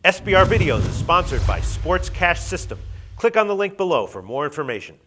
SBR Videos is sponsored by Sports Cash System. Click on the link below for more information.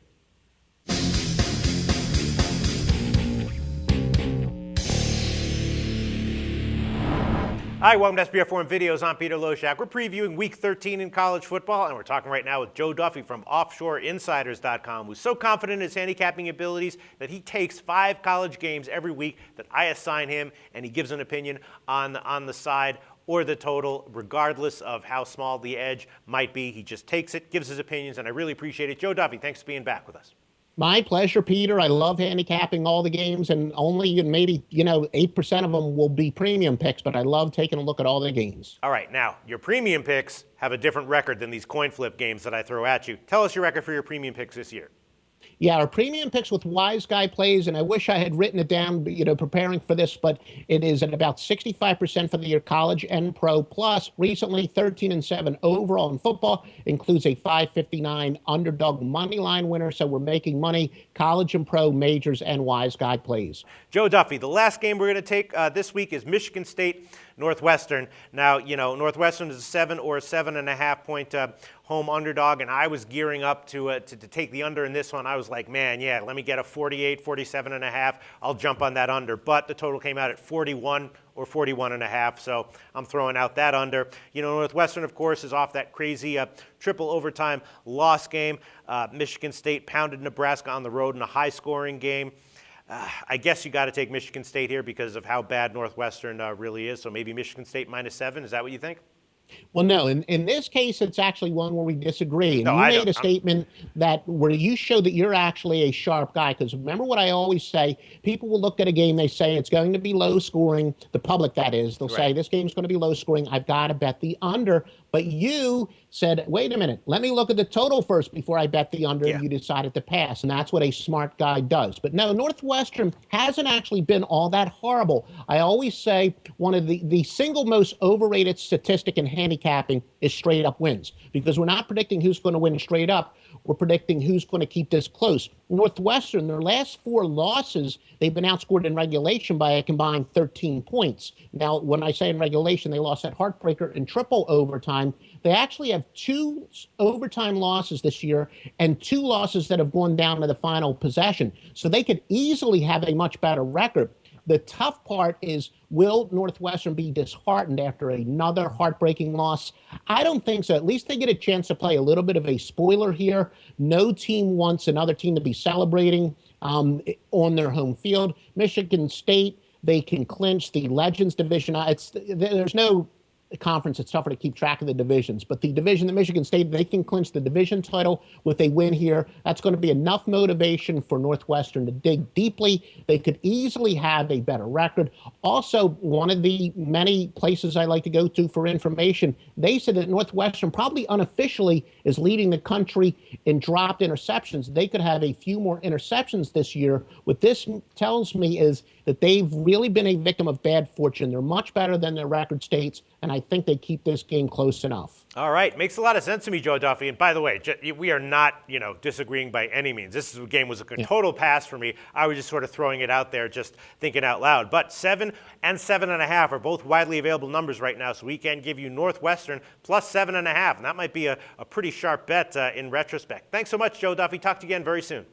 Hi, welcome to SBR Forum Videos. I'm Peter Loshak. We're previewing Week 13 in college football, and we're talking right now with Joe Duffy from OffshoreInsiders.com, who's so confident in his handicapping abilities that he takes 5 college games every week that I assign him, and he gives an opinion on the side or the total, regardless of how small the edge might be. He just takes it, gives his opinions, and I really appreciate it. Joe Duffy, thanks for being back with us. My pleasure, Peter. I love handicapping all the games, and only maybe 8% of them will be premium picks, but I love taking a look at all the games. All right, now, your premium picks have a different record than these coin flip games that I throw at you. Tell us your record for your premium picks this year. Yeah, our premium picks with Wise Guy plays, and I wish I had written it down, preparing for this, but it is at about 65% for the year college and pro, plus recently 13-7 overall in football, includes a 559 underdog money line winner, so we're making money, college and pro, majors, and Wise Guy plays. Joe Duffy, the last game we're going to take this week is Michigan State Northwestern. Now, Northwestern is a 7 or a 7.5 point home underdog, and I was gearing up to take the under in this one. I was like, man, yeah, let me get a 48, 47.5. I'll jump on that under. But the total came out at 41 or 41.5, so I'm throwing out that under. Northwestern, of course, is off that crazy triple overtime loss game. Michigan State pounded Nebraska on the road in a high-scoring game. I guess you got to take Michigan State here because of how bad Northwestern really is. So maybe Michigan State -7. Is that what you think? Well, no. In this case, it's actually one where we disagree. And no, you made a statement where you show that you're actually a sharp guy. Because remember what I always say, people will look at a game, they say it's going to be low scoring. The public, that is. They'll say this game's going to be low scoring. I've got to bet the under. But you said, wait a minute, let me look at the total first before I bet the under. Yeah. You decided to pass. And that's what a smart guy does. But no, Northwestern hasn't actually been all that horrible. I always say one of the single most overrated statistic in handicapping is straight up wins, because we're not predicting who's going to win straight up. We're predicting who's going to keep this close. Northwestern, their last 4 losses, they've been outscored in regulation by a combined 13 points. Now, when I say in regulation, they lost that heartbreaker in triple overtime. They actually have 2 overtime losses this year and 2 losses that have gone down to the final possession. So they could easily have a much better record. The tough part is, will Northwestern be disheartened after another heartbreaking loss? I don't think so. At least they get a chance to play a little bit of a spoiler here. No team wants another team to be celebrating on their home field. Michigan State, they can clinch the Legends division. There's no conference, it's tougher to keep track of the divisions, but the division that Michigan State, they can clinch the division title with a win here. That's going to be enough motivation for Northwestern to dig deeply. They could easily have a better record. Also, one of the many places I like to go to for information, they said that Northwestern probably unofficially is leading the country in dropped interceptions. They could have a few more interceptions this year. What this tells me is that they've really been a victim of bad fortune. They're much better than their record states, and I think they keep this game close enough. All right. Makes a lot of sense to me, Joe Duffy. And by the way, we are not, disagreeing by any means. This game was a total pass for me. I was just sort of throwing it out there, just thinking out loud. But 7 and 7.5 are both widely available numbers right now, so we can give you Northwestern plus 7.5. And that might be a pretty sharp bet in retrospect. Thanks so much, Joe Duffy. Talk to you again very soon.